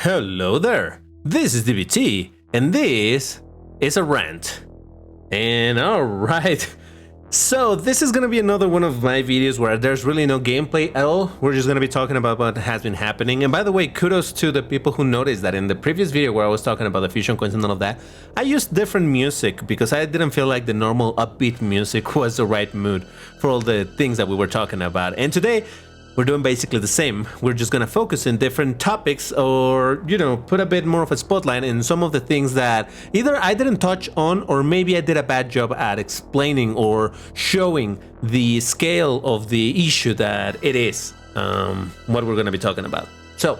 Hello there, this is DBT, and this is a rant. And alright, so this is gonna be another one of my videos where there's really no gameplay at all. We're just gonna be talking about what has been happening. And by the way, kudos to the people who noticed that in the previous video where I was talking about the fusion coins and all of that, I used different music because I didn't feel like the normal upbeat music was the right mood for all the things that we were talking about. And today, we're doing basically the same. We're just gonna focus in different topics or, put a bit more of a spotlight in some of the things that either I didn't touch on or maybe I did a bad job at explaining or showing the scale of the issue that it is, what we're gonna be talking about. So,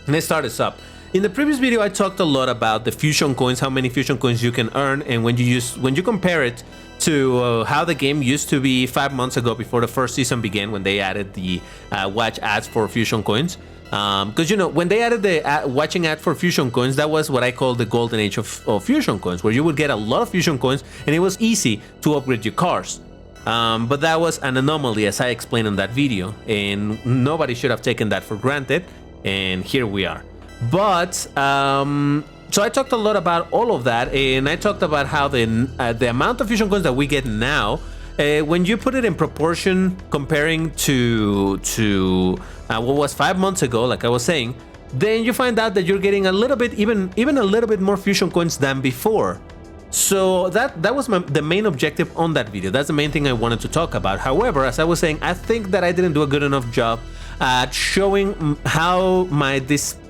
let's start this up. In the previous video, I talked a lot about the fusion coins, how many fusion coins you can earn, and when you compare it to how the game used to be 5 months ago before the first season began, when they added the watch ads for fusion coins. Because when they added the watching ad for fusion coins, that was what I call the golden age of fusion coins, where you would get a lot of fusion coins and it was easy to upgrade your cars. But that was an anomaly, as I explained in that video, and nobody should have taken that for granted, and here we are. But so I talked a lot about all of that, and I talked about how the amount of fusion coins that we get now, when you put it in proportion comparing to what was 5 months ago, like I was saying, then you find out that you're getting a little bit, even a little bit more fusion coins than before. So that was the main objective on that video. That's the main thing I wanted to talk about. However, as I was saying, I think that I didn't do a good enough job at showing how my displeasement?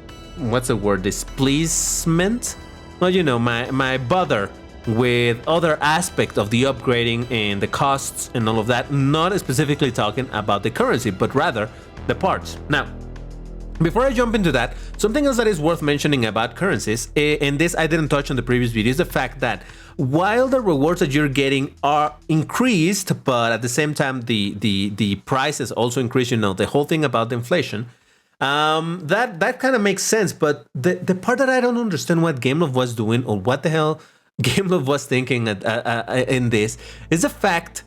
Well, my bother with other aspects of the upgrading and the costs and all of that, not specifically talking about the currency, but rather the parts. Now, before I jump into that, something else that is worth mentioning about currencies, and this I didn't touch on the previous video, is the fact that while the rewards that you're getting are increased, but at the same time the prices also increase, the whole thing about the inflation, that kind of makes sense, but the part that I don't understand what Gameloft was doing or what the hell Gameloft was thinking in this is the fact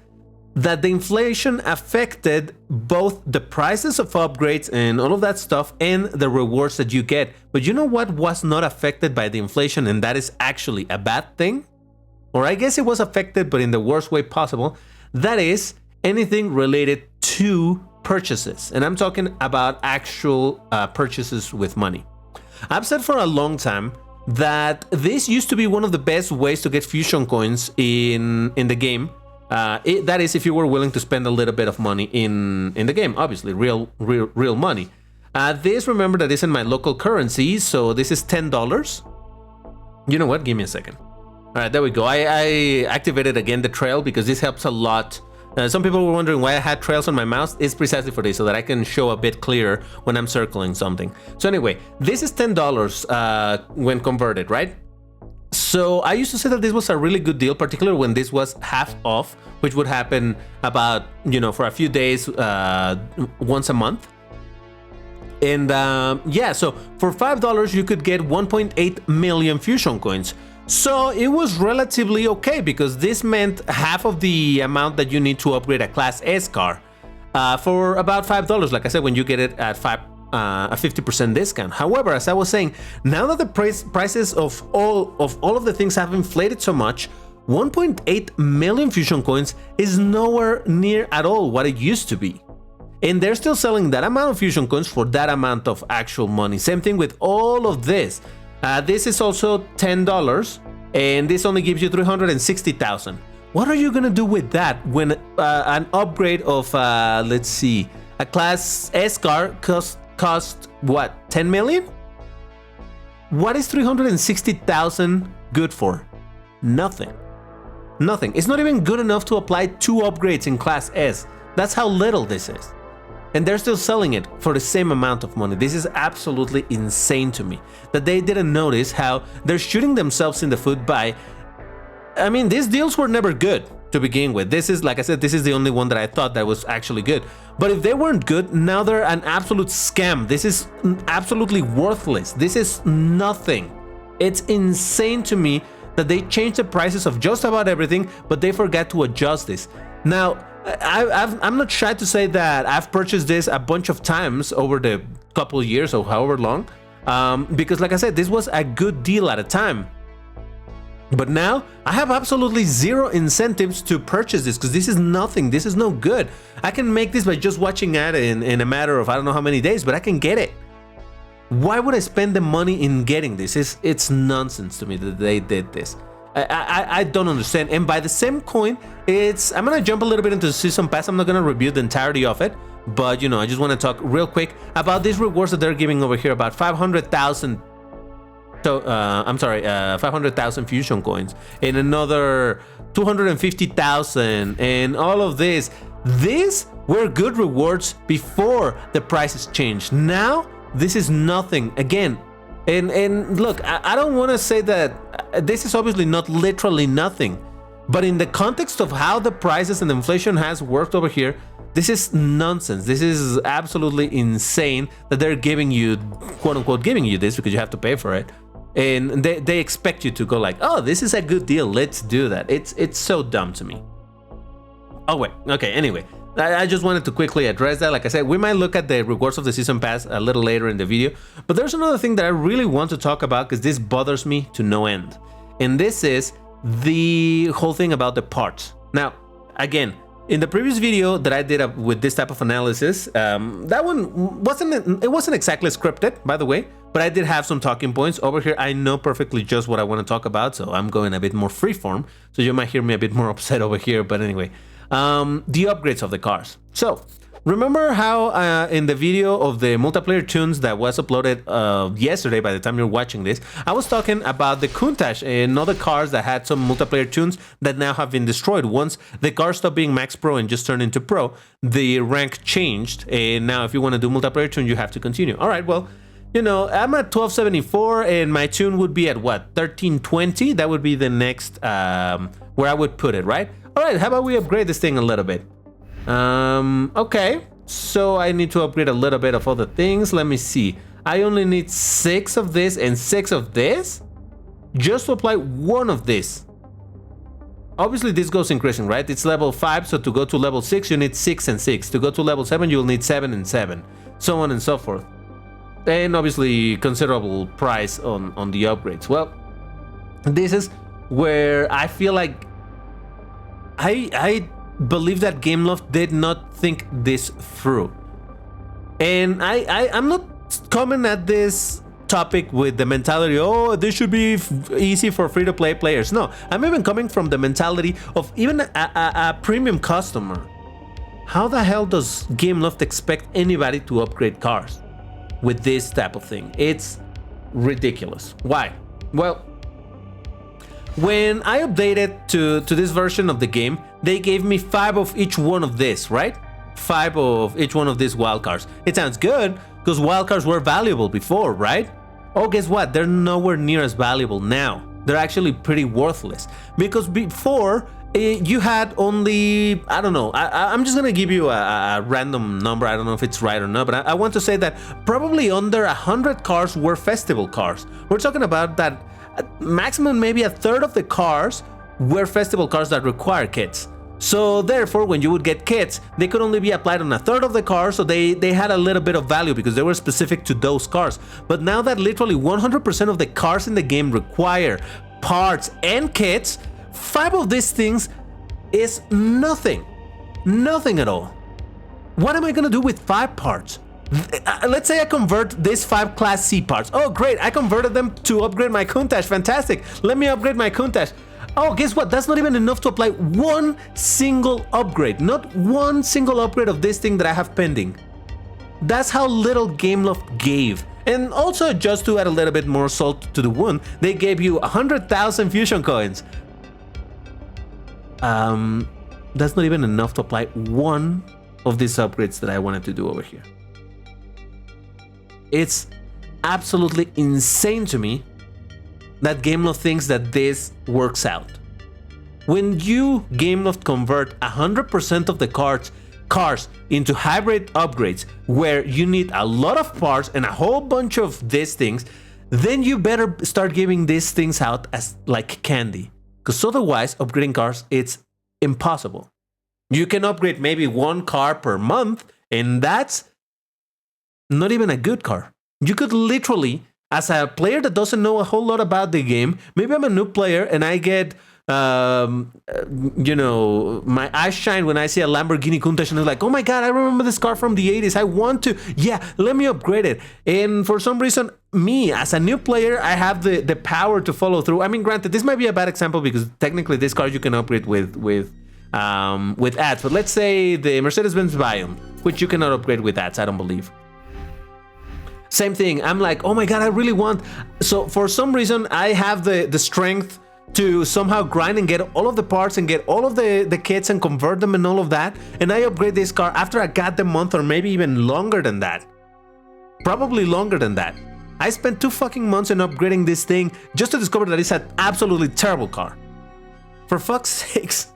that the inflation affected both the prices of upgrades and all of that stuff and the rewards that you get. But you know what was not affected by the inflation, and that is actually a bad thing? Or I guess it was affected, but in the worst way possible. That is anything related to purchases, and I'm talking about actual purchases with money. I've said for a long time that this used to be one of the best ways to get fusion coins in the game. That is, if you were willing to spend a little bit of money in the game, obviously real money. This, remember that is in my local currency, so this is $10. You know what? Give me a second. All right, there we go. I activated again the trail because this helps a lot. Some people were wondering why I had trails on my mouse. It's precisely for this, so that I can show a bit clearer when I'm circling something. So anyway, this is $10 when converted, right? So I used to say that this was a really good deal, particularly when this was half off, which would happen about, for a few days, once a month. And yeah, so for $5, you could get 1.8 million fusion coins. So it was relatively okay because this meant half of the amount that you need to upgrade a Class S car for about $5. Like I said, when you get it at a 50% discount. However, as I was saying, now that the prices of all of the things have inflated so much, 1.8 million fusion coins is nowhere near at all what it used to be. And they're still selling that amount of fusion coins for that amount of actual money. Same thing with all of this. This is also $10, and this only gives you 360,000. What are you gonna do with that when an upgrade of, let's see, a Class S car cost what, 10 million? What is 360,000 good for? Nothing. Nothing. It's not even good enough to apply 2 upgrades in Class S. That's how little this is. And they're still selling it for the same amount of money. This is absolutely insane to me, that they didn't notice how they're shooting themselves in the foot by, I mean, these deals were never good to begin with. This is, like I said, this is the only one that I thought that was actually good. But if they weren't good, now they're an absolute scam. This is absolutely worthless. This is nothing. It's insane to me that they changed the prices of just about everything, but they forgot to adjust this. Now, I'm not shy to say that I've purchased this a bunch of times over the couple years or however long. Because like I said, this was a good deal at a time. But now I have absolutely zero incentives to purchase this because this is nothing. This is no good. I can make this by just watching ad in a matter of I don't know how many days, but I can get it. Why would I spend the money in getting this? It's nonsense to me that they did this. I don't understand. And by the same coin, I'm gonna jump a little bit into the season pass. I'm not gonna review the entirety of it, but I just want to talk real quick about these rewards that they're giving over here. About 500,000. So, 500,000 fusion coins and another 250,000 and all of this. These were good rewards before the prices changed. Now, this is nothing again. And look, I don't want to say that this is obviously not literally nothing, but in the context of how the prices and the inflation has worked over here, this is nonsense. This is absolutely insane that they're giving you, quote unquote, giving you this because you have to pay for it. And they expect you to go like, oh, this is a good deal, let's do that. It's so dumb to me. Oh wait, okay, anyway, I just wanted to quickly address that. Like I said, we might look at the rewards of the season pass a little later in the video, but there's another thing that I really want to talk about because this bothers me to no end, and this is the whole thing about the parts. Now, again, in the previous video that I did with this type of analysis, that one wasn't exactly scripted, by the way, but I did have some talking points over here. I know perfectly just what I want to talk about, so I'm going a bit more freeform, so you might hear me a bit more upset over here, but anyway, the upgrades of the cars. So remember how in the video of the multiplayer tunes that was uploaded yesterday, by the time you're watching this, I was talking about the Countach and other cars that had some multiplayer tunes that now have been destroyed. Once the car stopped being Max Pro and just turned into Pro, the rank changed, and now if you want to do multiplayer tune, you have to continue. All right, well, I'm at 1274 and my tune would be at what, 1320? That would be the next where I would put it, right? All right, how about we upgrade this thing a little bit? Okay, so I need to upgrade a little bit of other things. Let me see. I only need 6 of this and 6 of this just to apply one of this. Obviously this goes increasing, right? It's level 5, so to go to level 6 you need 6 and 6. To go to level 7 you'll need 7 and 7, so on and so forth. And obviously considerable price on the upgrades. Well, this is where I feel like I believe that Gameloft did not think this through. And I'm not coming at this topic with the mentality, oh, this should be easy for free-to-play players. No, I'm even coming from the mentality of even a premium customer. How the hell does Gameloft expect anybody to upgrade cars with this type of thing? It's ridiculous. Why? Well, when I updated to this version of the game, they gave me 5 of each one of this, right? 5 of each one of these wildcards. It sounds good because wildcards were valuable before, right? Oh, guess what? They're nowhere near as valuable now. They're actually pretty worthless because before you had only, I don't know, I'm just gonna give you a random number. I don't know if it's right or not, but I want to say that probably under 100 cars were festival cars. We're talking about that maximum maybe a third of the cars were festival cars that require kits. So therefore, when you would get kits, they could only be applied on a third of the cars, so they had a little bit of value because they were specific to those cars. But now that literally 100% of the cars in the game require parts and kits, 5 of these things is nothing. Nothing at all. What am I gonna do with 5 parts? Let's say I convert these 5 Class C parts. Oh, great, I converted them to upgrade my Countach. Fantastic. Let me upgrade my Countach. Oh, guess what? That's not even enough to apply one single upgrade. Not one single upgrade of this thing that I have pending. That's how little Gameloft gave. And also, just to add a little bit more salt to the wound, they gave you 100,000 fusion coins. That's not even enough to apply one of these upgrades that I wanted to do over here. It's absolutely insane to me that Gameloft thinks that this works out. When you, Gameloft, convert 100% of the cars into hybrid upgrades where you need a lot of parts and a whole bunch of these things, then you better start giving these things out as like candy. Because otherwise, upgrading cars, it's impossible. You can upgrade maybe 1 car per month, and that's not even a good car. You could literally as a player that doesn't know a whole lot about the game, maybe I'm a new player and I get, my eyes shine when I see a Lamborghini Countach and it's like, oh my God, I remember this car from the 80s. I want to, let me upgrade it. And for some reason, me as a new player, I have the power to follow through. I mean, granted, this might be a bad example because technically this car you can upgrade with ads. But let's say the Mercedes-Benz Biome, which you cannot upgrade with ads, I don't believe. Same thing. I'm like, oh my God, I really want. So for some reason, I have the strength to somehow grind and get all of the parts and get all of the kits and convert them and all of that. And I upgrade this car after a goddamn month or maybe even longer than that. Probably longer than that. I spent 2 fucking months in upgrading this thing just to discover that it's an absolutely terrible car. For fuck's sakes.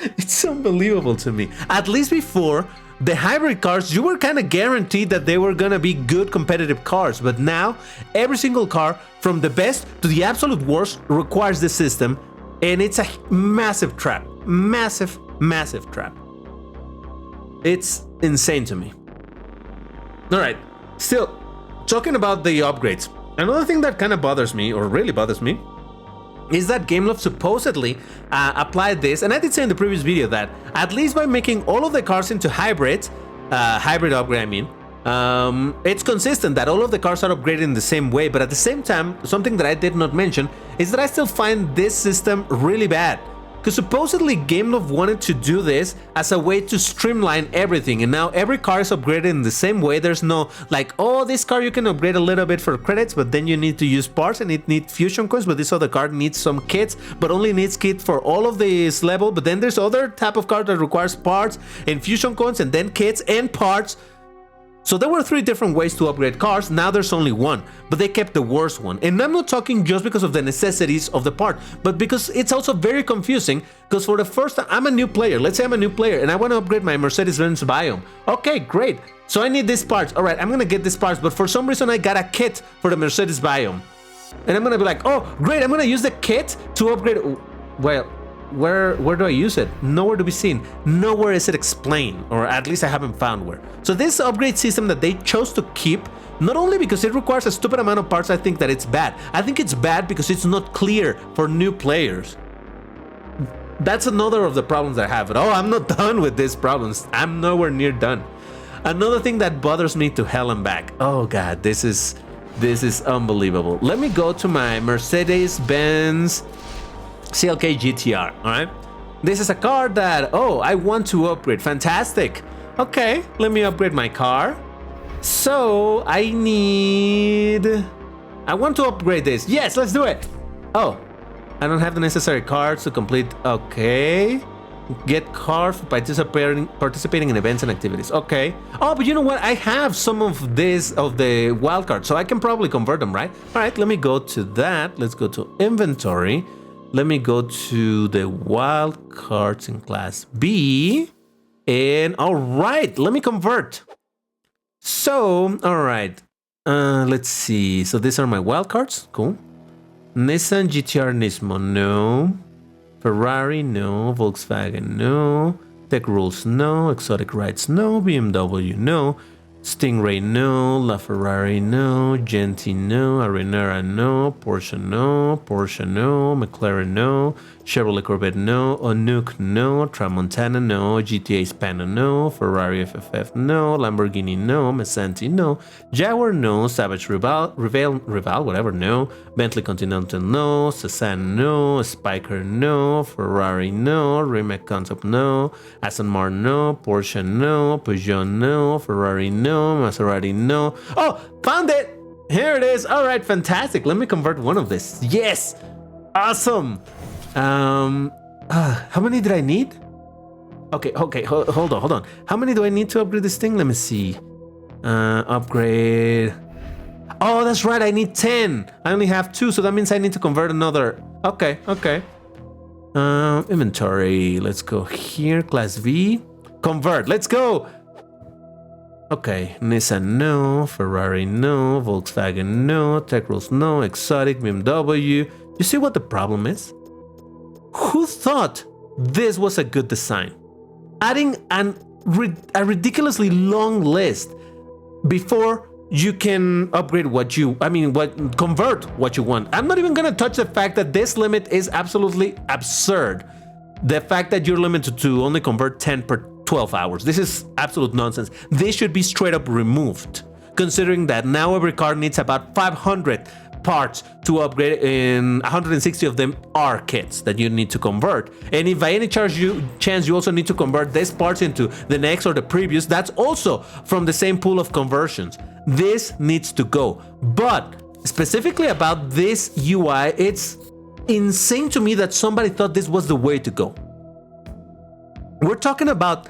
It's unbelievable to me. At least before, the hybrid cars, you were kind of guaranteed that they were gonna be good competitive cars, but now every single car, from the best to the absolute worst, requires this system, and it's a massive trap. Massive, massive trap. It's insane to me. Alright, still, talking about the upgrades, another thing that kind of bothers me, or really bothers me, is that Gameloft supposedly applied this, and I did say in the previous video that at least by making all of the cars into hybrid upgrade, I mean, it's consistent that all of the cars are upgraded in the same way, but at the same time, something that I did not mention is that I still find this system really bad. Because supposedly Gameloft wanted to do this as a way to streamline everything, and now every car is upgraded in the same way. There's no like, oh, this car you can upgrade a little bit for credits, but then you need to use parts and it needs fusion coins, but this other car needs some kits, but only needs kit for all of this level. But then there's other type of car that requires parts and fusion coins and then kits and parts. So there were 3 different ways to upgrade cars, now there's only one, but they kept the worst one. And I'm not talking just because of the necessities of the part, but because it's also very confusing, because for the first time, I'm a new player, let's say I'm a new player, and I want to upgrade my Mercedes-Benz Biome. Okay, great, so I need these parts, alright, I'm gonna get these parts, but for some reason I got a kit for the Mercedes Biome. And I'm gonna be like, oh, great, I'm gonna use the kit to upgrade, well, where do I use it? Nowhere to be seen. Nowhere is it explained, or at least I haven't found where. So this upgrade system that they chose to keep, not only because it requires a stupid amount of parts, I think that it's bad. I think it's bad because it's not clear for new players. That's another of the problems I have. But oh, I'm not done with these problems. I'm nowhere near done. Another thing that bothers me to hell and back. Oh God, this is unbelievable. Let me go to my Mercedes-Benz CLK GTR, all right? This is a car that, oh, I want to upgrade. Fantastic. Okay, let me upgrade my car. So I want to upgrade this. Yes, let's do it. Oh, I don't have the necessary cards to complete. Okay. Get cards for participating in events and activities. Okay. Oh, but you know what? I have some of this, of the wildcards, so I can probably convert them, right? All right, let me go to that. Let's go to inventory. Let me go to the wildcards in class B. And all right, let me convert. So, all right. Let's see. So these are my wildcards. Cool. Nissan GTR Nismo, no. Ferrari, no. Volkswagen, no. Tech Rules, no. Exotic Rides, no. BMW, no. Stingray, no. LaFerrari, no. Genti, no. Arenara, no. Porsche, no. Porsche, no. McLaren, no. Chevrolet Corvette, no. Onuk, no. Tramontana, no. GTA Hispano, no. Ferrari FFF, no. Lamborghini, no. Masanti, no. Jaguar, no. Savage Rival, whatever, no. Bentley Continental, no. Cezanne, no. Spiker, no. Ferrari, no. Rimac Concept, no. Aston Martin, no. Porsche, no. Peugeot, no. Ferrari, no. Maserati, no. Oh, found it! Here it is. All right, fantastic. Let me convert one of this. Yes! Awesome! How many did I need? Okay, hold on. How many do I need to upgrade this thing? Let me see. Upgrade. Oh, that's right, I need 10. I only have 2, so that means I need to convert another. Okay. Inventory. Let's go here. Class V. Convert. Let's go! Okay, Nissan, no. Ferrari, no. Volkswagen, no. Tech Rules, no. Exotic, BMW. You see what the problem is? Who thought this was a good design? Adding a ridiculously long list before you can upgrade convert what you want. I'm not even gonna touch the fact that this limit is absolutely absurd. The fact that you're limited to only convert 10 per 12 hours. This is absolute nonsense. This should be straight up removed, considering that now every card needs about 500 parts to upgrade, and 160 of them are kits that you need to convert. And if by any chance you also need to convert these parts into the next or the previous, that's also from the same pool of conversions. This needs to go. But specifically about this UI, it's insane to me that somebody thought this was the way to go. We're talking about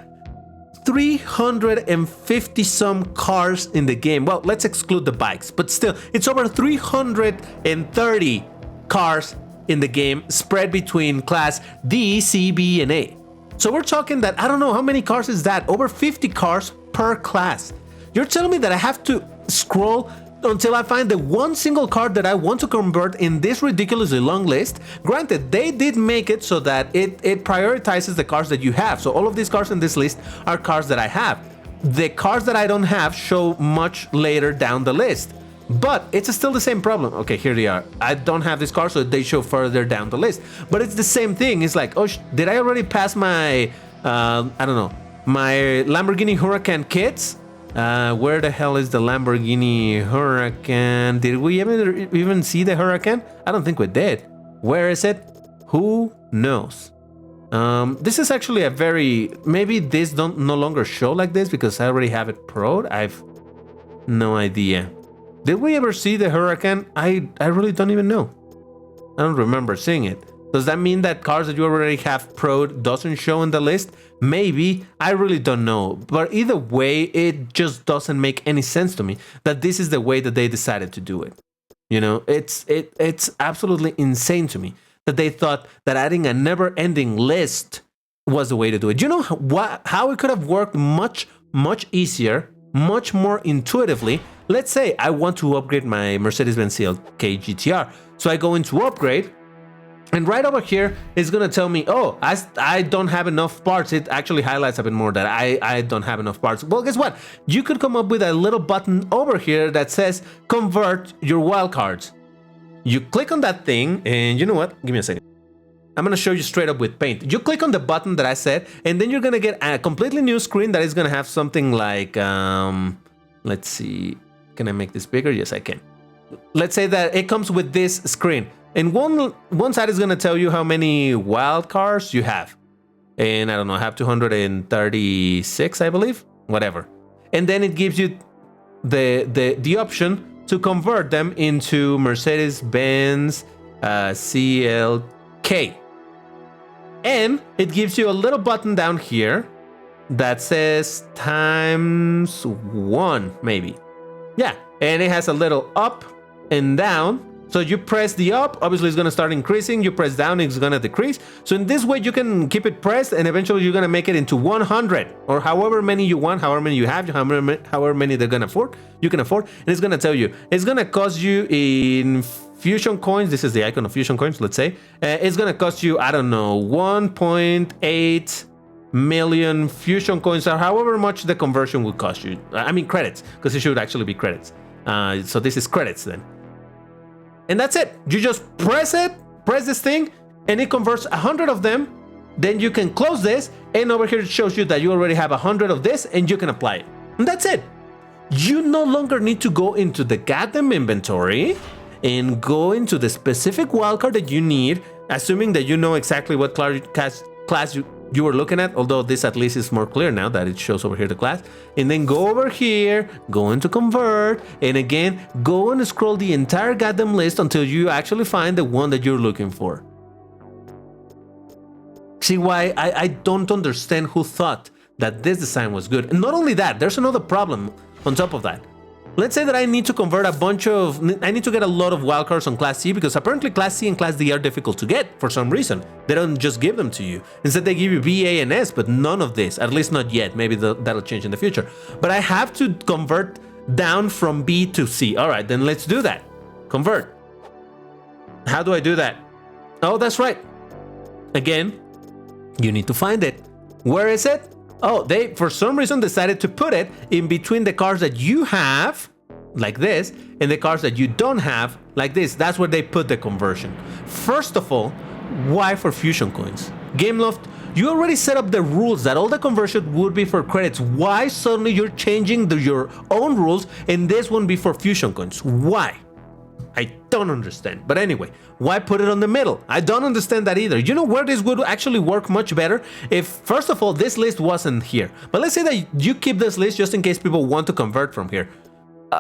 350 some cars in the game. Well, let's exclude the bikes, but still, it's over 330 cars in the game spread between class D, C, B, and A. So we're talking that, I don't know how many cars is that, over 50 cars per class. You're telling me that I have to scroll until I find the one single card that I want to convert in this ridiculously long list. Granted, they did make it so that it prioritizes the cars that you have. So all of these cars in this list are cars that I have. The cars that I don't have show much later down the list, but it's still the same problem. Okay, here they are. I don't have this car, so they show further down the list, but it's the same thing. It's like, oh, did I already pass my, I don't know, my Lamborghini Huracan kits? Where the hell is the Lamborghini Huracan? Did we even see the Huracan? I don't think we did. Where is it? Who knows? This is actually a very... Maybe this no longer show like this because I already have it pro'd. I've no idea. Did we ever see the Huracan? I really don't even know. I don't remember seeing it. Does that mean that cars that you already have pro'd doesn't show in the list? Maybe. I really don't know. But either way, it just doesn't make any sense to me that this is the way that they decided to do it. You know, it's absolutely insane to me that they thought that adding a never-ending list was the way to do it. You know how it could have worked much easier, much more intuitively. Let's say I want to upgrade my Mercedes-Benz CLK GTR. So I go into upgrade, and right over here, it's gonna tell me, oh, I don't have enough parts. It actually highlights a bit more that I don't have enough parts. Well, guess what? You could come up with a little button over here that says, convert your wildcards. You click on that thing, and you know what? Give me a second. I'm gonna show you straight up with paint. You click on the button that I said, and then you're gonna get a completely new screen that is gonna have something like, let's see, can I make this bigger? Yes, I can. Let's say that it comes with this screen. And one side is going to tell you how many wild cards you have. And I don't know, I have 236, I believe, whatever. And then it gives you the option to convert them into Mercedes-Benz CLK. And it gives you a little button down here that says ×1, maybe. Yeah, and it has a little up and down. So you press the up, obviously it's going to start increasing. You press down, it's going to decrease. So in this way, you can keep it pressed, and eventually you're going to make it into 100 or however many you want, however many you have, however many they're going to afford. You can afford, and it's going to tell you it's going to cost you in Fusion coins. This is the icon of Fusion coins. Let's say it's going to cost you, I don't know, 1.8 million Fusion coins, or however much the conversion would cost you. I mean credits, because it should actually be credits. So this is credits then. And that's it. You just press this thing, and it converts 100 of them. Then you can close this, and over here it shows you that you already have 100 of this, and you can apply it. And that's it. You no longer need to go into the goddamn inventory and go into the specific wildcard that you need, assuming that you know exactly what class you were looking at, although this at least is more clear now that it shows over here the class. And then go over here, go into convert, and again, go and scroll the entire goddamn list until you actually find the one that you're looking for. See why I don't understand who thought that this design was good. And not only that, there's another problem on top of that. Let's say that I need to convert I need to get a lot of wildcards on Class C, because apparently Class C and Class D are difficult to get for some reason. They don't just give them to you. Instead, they give you B, A, and S, but none of this, at least not yet. Maybe that'll change in the future. But I have to convert down from B to C. All right, then let's do that. Convert. How do I do that? Oh, that's right. Again, you need to find it. Where is it? Oh, they, for some reason, decided to put it in between the cars that you have like this, and the cards that you don't have like this. That's where they put the conversion. First of all, why for fusion coins? Gameloft, you already set up the rules that all the conversion would be for credits. Why suddenly you're changing your own rules and this won't be for fusion coins? Why? I don't understand. But anyway, why put it on the middle? I don't understand that either. You know where this would actually work much better? If, first of all, this list wasn't here. But let's say that you keep this list just in case people want to convert from here.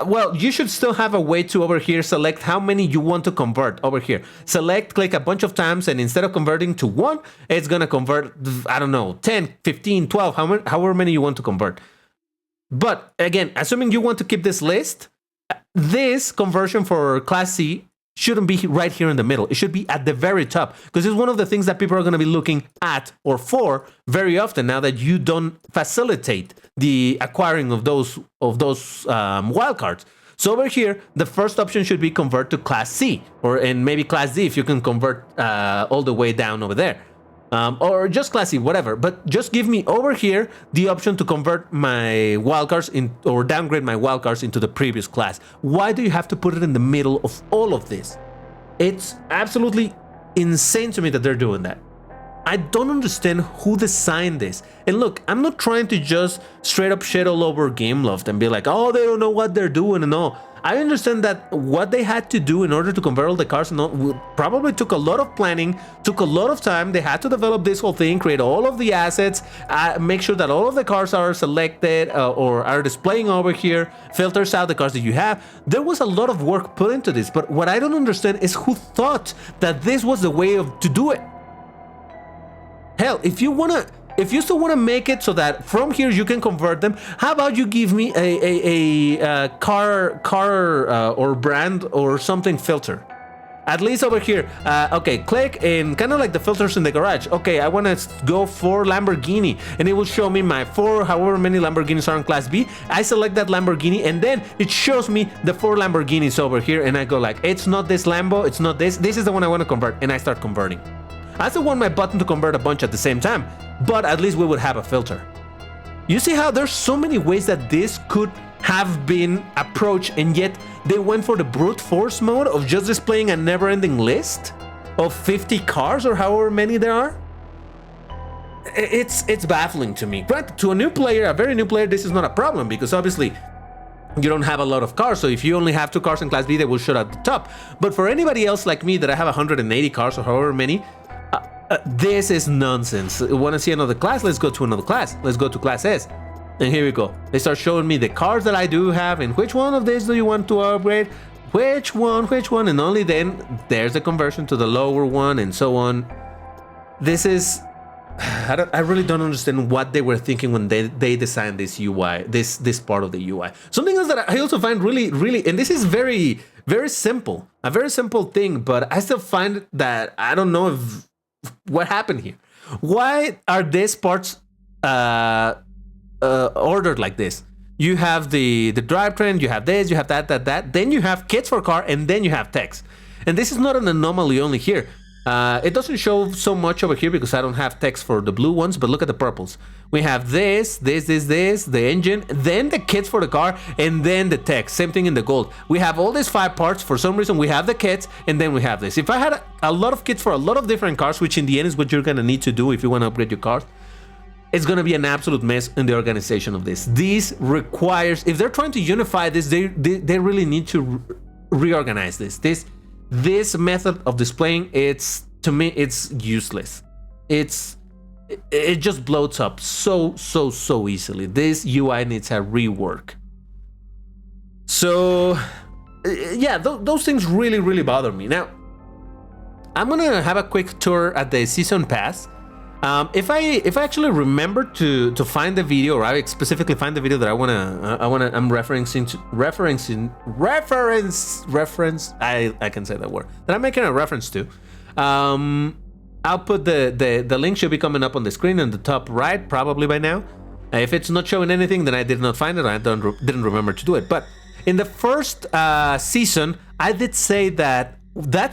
Well, you should still have a way to over here select how many you want to convert over here. Select, click a bunch of times, and instead of converting to 1, it's going to convert, I don't know, 10, 15, 12, however many you want to convert. But again, assuming you want to keep this list, this conversion for Class C shouldn't be right here in the middle. It should be at the very top, because it's one of the things that people are going to be looking at or for very often now that you don't facilitate the acquiring of those wildcards. So over here, the first option should be convert to Class C, and maybe Class D if you can convert all the way down over there. Or just Class C, whatever. But just give me over here the option to convert my wildcards or downgrade my wildcards into the previous class. Why do you have to put it in the middle of all of this? It's absolutely insane to me that they're doing that. I don't understand who designed this. And look, I'm not trying to just straight up shit all over Gameloft and be like, oh, they don't know what they're doing and all. I understand that what they had to do in order to convert all the cards probably took a lot of planning, took a lot of time. They had to develop this whole thing, create all of the assets, make sure that all of the cards are selected or are displaying over here, filters out the cards that you have. There was a lot of work put into this, but what I don't understand is who thought that this was the way to do it. Hell, if you still want to make it so that from here you can convert them, how about you give me a car or brand or something filter? At least over here, okay, click and kind of like the filters in the garage. Okay, I want to go for Lamborghini, and it will show me my 4, however many Lamborghinis are in Class B. I select that Lamborghini, and then it shows me the 4 Lamborghinis over here, and I go like, it's not this Lambo, it's not this. This is the one I want to convert, and I start converting. I still want my button to convert a bunch at the same time, but at least we would have a filter. You see how there's so many ways that this could have been approached, and yet they went for the brute force mode of just displaying a never-ending list of 50 cars or however many there are? It's baffling to me. Granted, to a new player, a very new player, this is not a problem because obviously you don't have a lot of cars, so if you only have 2 cars in Class B, they will show at the top. But for anybody else like me that I have 180 cars or however many, this is nonsense. Want to see another class? Let's go to another class. Let's go to Class S. And here we go. They start showing me the cars that I do have and which one of these do you want to upgrade? Which one? And only then there's the conversion to the lower one and so on. This is... I really don't understand what they were thinking when they designed this UI, this part of the UI. Something else that I also find really, and this is very, very simple, a very simple thing, but I still find that I don't know if what happened here. Why are these parts ordered like this? You have the drivetrain, you have this, you have that, then you have kits for car, and then you have text. And this is not an anomaly only here. It doesn't show so much over here because I don't have text for the blue ones, but look at the purples. We have this, the engine, then the kits for the car, and then the text. Same thing in the gold. We have all these 5 parts. For some reason, we have the kits, and then we have this. If I had a lot of kits for a lot of different cars, which in the end is what you're going to need to do if you want to upgrade your cars, it's going to be an absolute mess in the organization of this. This requires, if they're trying to unify this, they really need to reorganize this. This method of displaying, to me, it's useless. It just bloats up so easily. This UI needs a rework. So yeah, those things really bother me. Now, I'm gonna have a quick tour at the season pass. If I actually remember to find the video, or I specifically find the video that I'm referencing. I can say that word that I'm making a reference to. I'll put the link should be coming up on the screen in the top right probably by now. If it's not showing anything, then I did not find it. I didn't remember to do it. But in the first season, I did say that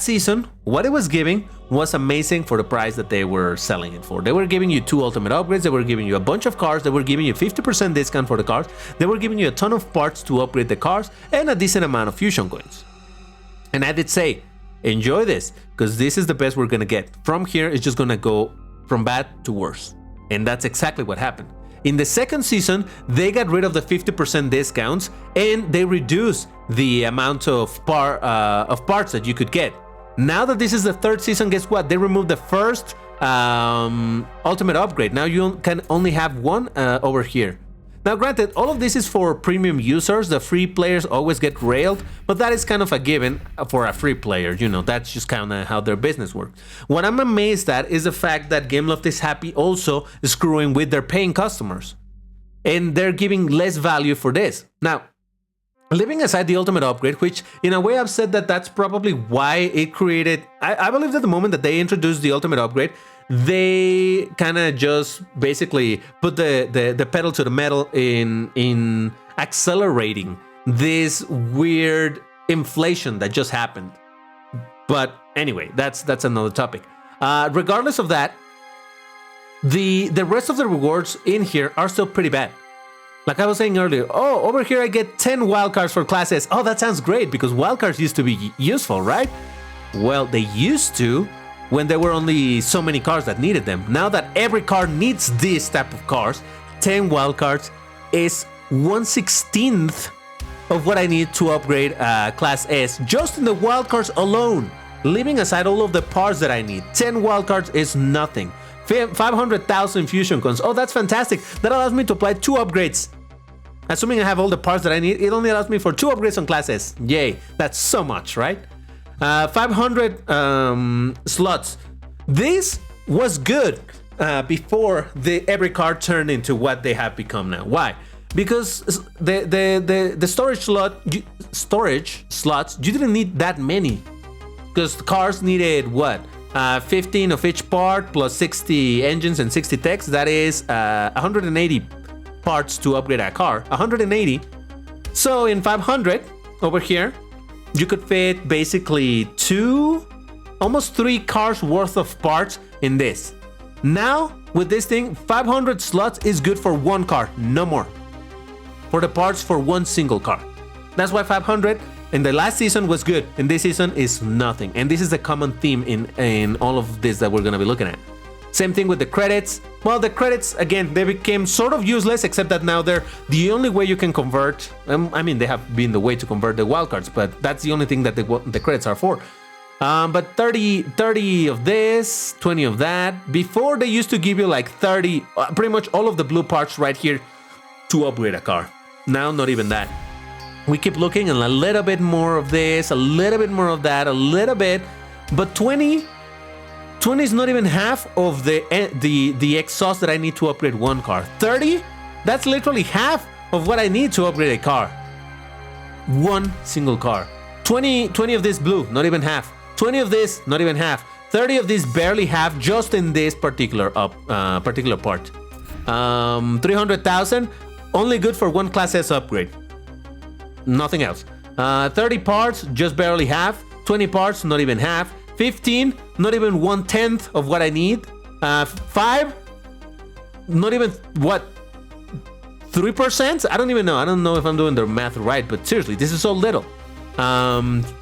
season, what it was giving was amazing for the price that they were selling it for. They were giving you 2 ultimate upgrades, they were giving you a bunch of cars, they were giving you 50% discount for the cars, they were giving you a ton of parts to upgrade the cars, and a decent amount of fusion coins. And I did say, enjoy this, because this is the best we're gonna get. From here, it's just gonna go from bad to worse. And that's exactly what happened. In the second season, they got rid of the 50% discounts, and they reduced the amount of parts that you could get. Now that this is the third season, guess what? They removed the first ultimate upgrade. Now you can only have one over here. Now granted, all of this is for premium users. The free players always get railed, but that is kind of a given for a free player. You know, that's just kind of how their business works. What I'm amazed at is the fact that Gameloft is happy also screwing with their paying customers. And they're giving less value for this. Now, leaving aside the ultimate upgrade, which in a way I've said that that's probably why it created... I believe that the moment that they introduced the ultimate upgrade, they kind of just basically put the pedal to the metal in accelerating this weird inflation that just happened. But anyway, that's another topic. Regardless of that, the rest of the rewards in here are still pretty bad. Like I was saying earlier, oh, over here I get 10 wildcards for Class S. Oh, that sounds great, because wildcards used to be useful, right? Well, they used to when there were only so many cars that needed them. Now that every car needs this type of cars, 10 wildcards is 1/16 of what I need to upgrade Class S, just in the wildcards alone. Leaving aside all of the parts that I need, 10 wildcards is nothing. 500,000 fusion coins. Oh, that's fantastic. That allows me to apply 2 upgrades. Assuming I have all the parts that I need, it only allows me for 2 upgrades on Class S. Yay, that's so much, right? 500 slots. This was good before every card turned into what they have become now. Why? Because the storage slots, you didn't need that many. Because the cars needed what? 15 of each part plus 60 engines and 60 techs. That is 180 parts to upgrade a car. 180. So in 500 over here, you could fit basically 2, almost 3 cars worth of parts in this. Now with this thing, 500 slots is good for 1 car, no more. For the parts for 1 single car. That's why 500 in the last season was good, and this season is nothing. And this is the common theme in all of this that we're gonna be looking at. Same thing with the credits. Well, the credits, again, they became sort of useless, except that now they're the only way you can convert. I mean, they have been the way to convert the wildcards, but that's the only thing that the credits are for. But 30 of this, 20 of that. Before, they used to give you like 30, pretty much all of the blue parts right here to upgrade a car. Now, not even that. We keep looking, and a little bit more of this, a little bit more of that, a little bit, but 20 is not even half of the exhaust that I need to upgrade 1 car. 30, that's literally half of what I need to upgrade a car. 1 single car. 20 of this blue, not even half. 20 of this, not even half. 30 of this, barely half, just in this particular part. 300,000, only good for 1 Class S upgrade. Nothing else. 30 parts, just barely half. 20 parts, not even half. 15, not even 1/10 of what I need. 5, not even, what, 3%? I don't even know. I don't know if I'm doing the math right, but seriously, this is so little.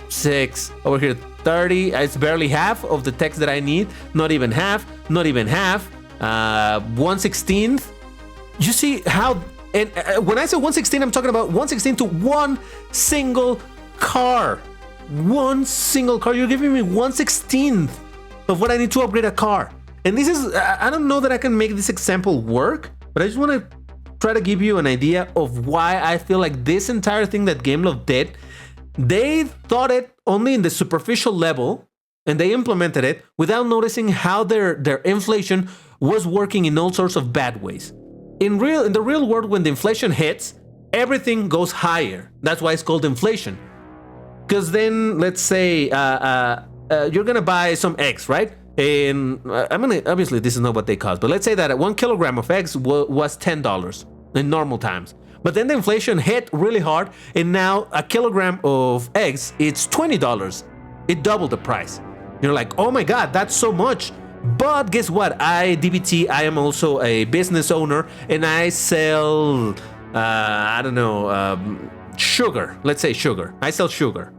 6, over here, 30. It's barely half of the text that I need. Not even half. Not even half. 1/16. You see how... And when I say 1/16, I'm talking about 1/16 to 1 single car. 1 single car. You're giving me 1/16 of what I need to upgrade a car. And this is, I don't know that I can make this example work, but I just want to try to give you an idea of why I feel like this entire thing that Gameloft did, they thought it only in the superficial level, and they implemented it without noticing how their inflation was working in all sorts of bad ways. In the real world, when the inflation hits, everything goes higher. That's why it's called inflation. Because then, let's say you're gonna buy some eggs, right? And obviously this is not what they cost, but let's say that 1 kilogram of eggs was $10 in normal times. But then the inflation hit really hard, and now a kilogram of eggs, it's $20. It doubled the price. You're like, oh my God, that's so much. But guess what? DBT, I am also a business owner, and I sell, I don't know, sugar. Let's say sugar. I sell sugar.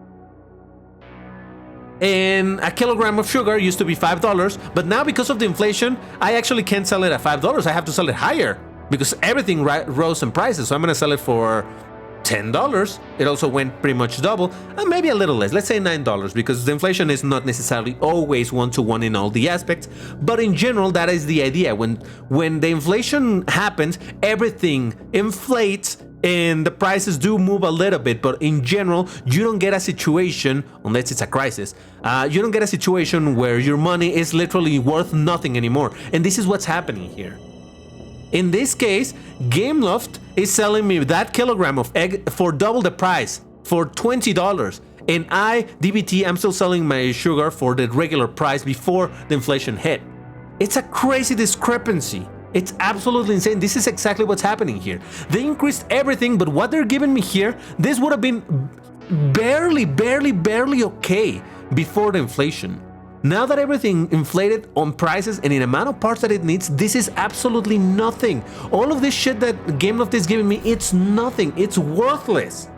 And a kilogram of sugar used to be $5, but now because of the inflation, I actually can't sell it at $5. I have to sell it higher because everything rose in prices. So I'm going to sell it for $10. It also went pretty much double, and maybe a little less. Let's say $9, because the inflation is not necessarily always one-to-one in all the aspects. But in general, that is the idea. When the inflation happens, everything inflates and the prices do move a little bit, but in general, you don't get a situation, unless it's a crisis, you don't get a situation where your money is literally worth nothing anymore. And this is what's happening here. In this case, Gameloft is selling me that kilogram of egg for double the price, for $20. And DBT, I'm still selling my sugar for the regular price before the inflation hit. It's a crazy discrepancy. It's absolutely insane. This is exactly what's happening here. They increased everything, but what they're giving me here, this would have been barely okay before the inflation. Now that everything inflated on prices and in amount of parts that it needs, this is absolutely nothing. All of this shit that Gameloft is giving me, it's nothing. It's worthless.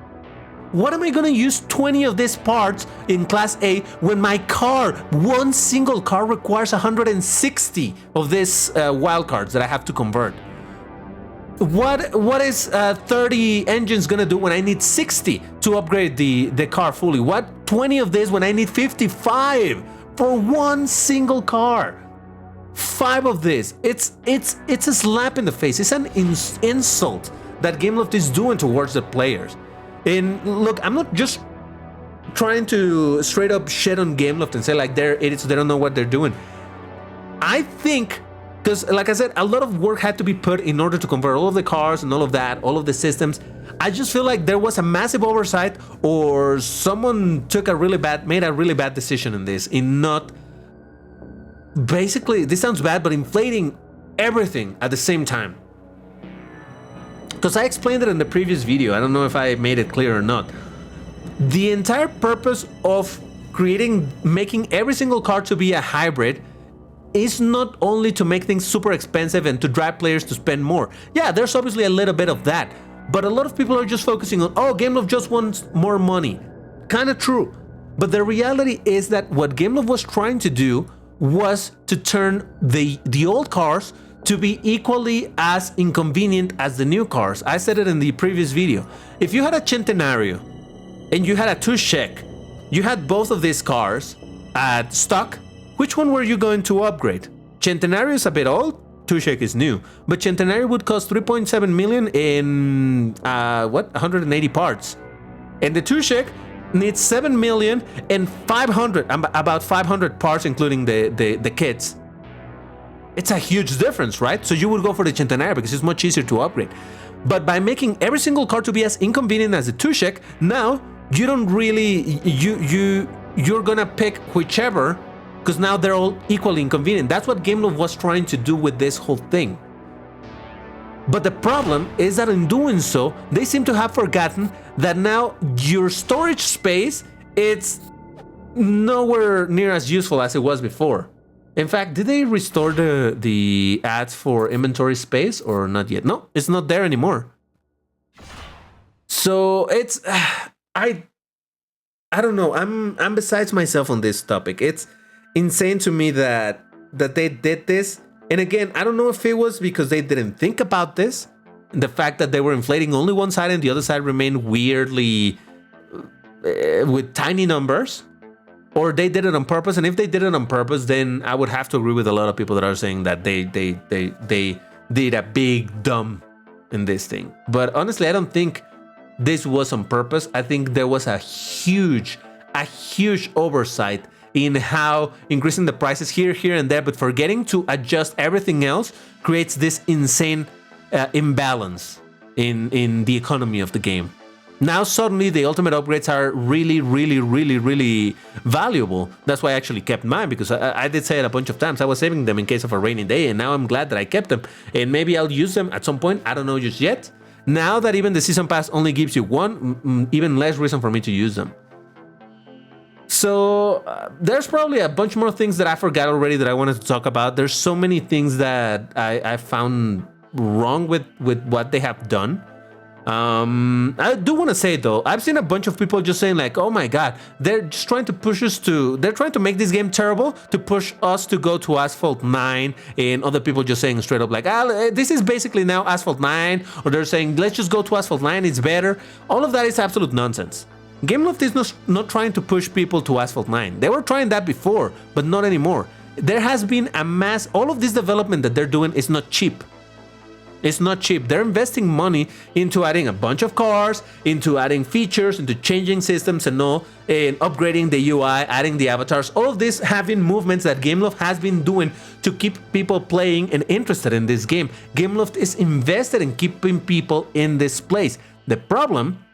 What am I gonna use 20 of these parts in Class A when my car, one single car, requires 160 of these wildcards that I have to convert? What is 30 engines gonna do when I need 60 to upgrade the car fully? What 20 of this when I need 55 for one single car? 5 of this. It's a slap in the face. It's an insult that Gameloft is doing towards the players. And look, I'm not just trying to straight up shit on Gameloft and say like they're idiots, they don't know what they're doing. I think, because like I said, a lot of work had to be put in order to convert all of the cars and all of that, all of the systems. I just feel like there was a massive oversight, or someone made a really bad decision in this, in not, basically, this sounds bad, but inflating everything at the same time. Because I explained it in the previous video, I don't know if I made it clear or not. The entire purpose of making every single car to be a hybrid is not only to make things super expensive and to drive players to spend more. Yeah, there's obviously a little bit of that, but a lot of people are just focusing on, oh, Gameloft just wants more money. Kinda true. But the reality is that what Gameloft was trying to do was to turn the old cars to be equally as inconvenient as the new cars. I said it in the previous video. If you had a Centenario and you had a Tushek, you had both of these cars at stock, which one were you going to upgrade? Centenario is a bit old, Tushek is new, but Centenario would cost 3.7 million in 180 parts. And the Tushek needs 7 million and 500, about 500 parts including the kits. It's a huge difference, right? So you would go for the Centenario because it's much easier to upgrade. But by making every single car to be as inconvenient as the Tushek, now you don't really, you're gonna pick whichever, because now they're all equally inconvenient. That's what Gameloft was trying to do with this whole thing. But the problem is that in doing so, they seem to have forgotten that now your storage space, it's nowhere near as useful as it was before. In fact, did they restore the ads for inventory space or not yet? No, it's not there anymore. So it's I don't know. I'm besides myself on this topic. It's insane to me that they did this. And again, I don't know if it was because they didn't think about this, the fact that they were inflating only one side and the other side remained weirdly with tiny numbers, or they did it on purpose. And if they did it on purpose, then I would have to agree with a lot of people that are saying that they did a big dumb in this thing. But honestly, I don't think this was on purpose. I think there was a huge oversight in how increasing the prices here, and there, but forgetting to adjust everything else creates this insane imbalance in the economy of the game. Now suddenly the ultimate upgrades are really valuable. That's why I actually kept mine, because I did say it a bunch of times. I was saving them in case of a rainy day, and now I'm glad that I kept them. And maybe I'll use them at some point. I don't know just yet. Now that even the season pass only gives you one, even less reason for me to use them. So there's probably a bunch more things that I forgot already that I wanted to talk about. There's so many things that I found wrong with what they have done. I do want to say though, I've seen a bunch of people just saying like, oh my god, they're just trying to push us to, they're trying to make this game terrible to push us to go to Asphalt 9, and other people just saying straight up like, this is basically now Asphalt 9, or they're saying let's just go to Asphalt 9, it's better. All of that is absolute nonsense. Gameloft is not trying to push people to Asphalt 9. They were trying that before, but not anymore. There has been a mass, all of this development that they're doing is not cheap. It's not cheap. They're investing money into adding a bunch of cars, into adding features, into changing systems and all, and upgrading the UI, adding the avatars. All of this have been movements that Gameloft has been doing to keep people playing and interested in this game. Gameloft is invested in keeping people in this place. The problem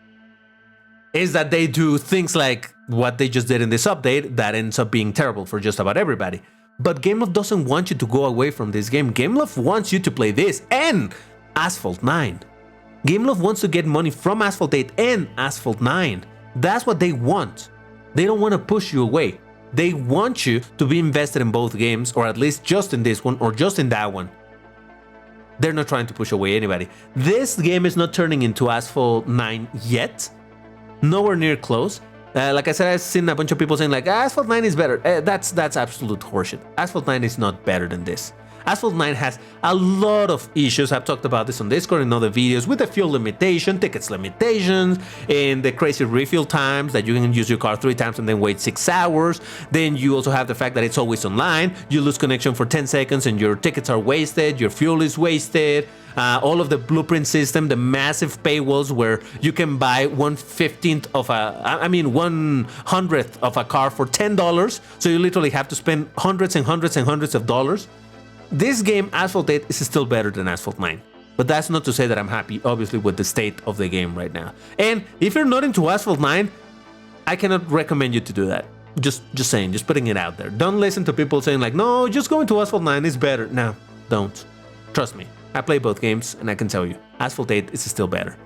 is that they do things like what they just did in this update that ends up being terrible for just about everybody. But Gameloft doesn't want you to go away from this game. Gameloft wants you to play this and Asphalt 9. Gameloft wants to get money from Asphalt 8 and Asphalt 9. That's what they want. They don't want to push you away. They want you to be invested in both games, or at least just in this one or just in that one. They're not trying to push away anybody. This game is not turning into Asphalt 9 yet. Nowhere near close. Like I said, I've seen a bunch of people saying like, Asphalt 9 is better. That's absolute horseshit. Asphalt 9 is not better than this. Asphalt 9 has a lot of issues. I've talked about this on Discord and other videos, with the fuel limitation, tickets limitations, and the crazy refill times that you can use your car 3 times and then wait 6 hours. Then you also have the fact that it's always online. You lose connection for 10 seconds and your tickets are wasted, your fuel is wasted. All of the blueprint system, the massive paywalls where you can buy 1/15th of $100th of a car for $10. So you literally have to spend hundreds and hundreds and hundreds of dollars. This game, Asphalt 8, is still better than Asphalt 9. But that's not to say that I'm happy, obviously, with the state of the game right now. And if you're not into Asphalt 9, I cannot recommend you to do that. Just saying, just putting it out there. Don't listen to people saying like, no, just going to Asphalt 9 is better. No, don't. Trust me. I play both games, and I can tell you, Asphalt 8 is still better.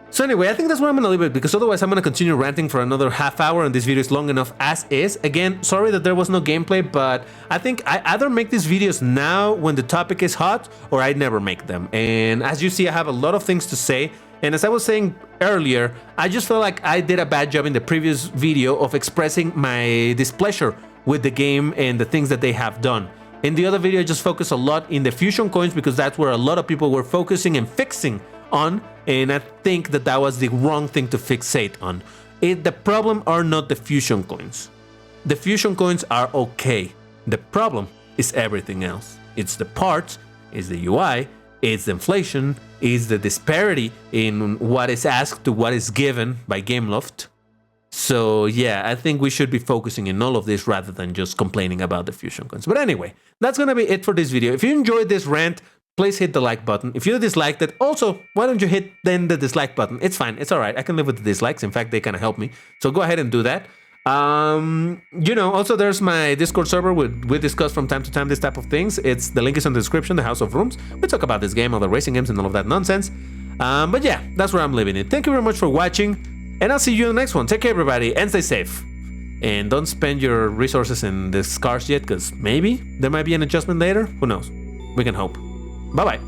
So anyway, I think that's where I'm going to leave it, because otherwise I'm going to continue ranting for another half hour, and this video is long enough as is. Again, sorry that there was no gameplay, but I think I either make these videos now when the topic is hot, or I never make them. And as you see, I have a lot of things to say. And as I was saying earlier, I just felt like I did a bad job in the previous video of expressing my displeasure with the game and the things that they have done. In the other video, I just focused a lot in the fusion coins, because that's where a lot of people were focusing and fixing on, and I think that that was the wrong thing to fixate on. The problem are not the fusion coins. The fusion coins are okay. The problem is everything else. It's the parts, it's the UI, it's the inflation, it's the disparity in what is asked to what is given by Gameloft. So yeah, I think we should be focusing in all of this rather than just complaining about the fusion coins. But anyway, that's gonna be it for this video. If you enjoyed this rant, please hit the like button. If you disliked it, also, why don't you hit then the dislike button? It's fine, it's alright. I can live with the dislikes. In fact, they kind of help me. So go ahead and do that. Also there's my Discord server where we discuss from time to time this type of things. The link is in the description, the House of Rooms. We talk about this game, other racing games, and all of that nonsense. But yeah, that's where I'm leaving it. Thank you very much for watching, and I'll see you in the next one. Take care, everybody, and stay safe. And don't spend your resources in the cars yet, because maybe there might be an adjustment later. Who knows? We can hope. Bye-bye.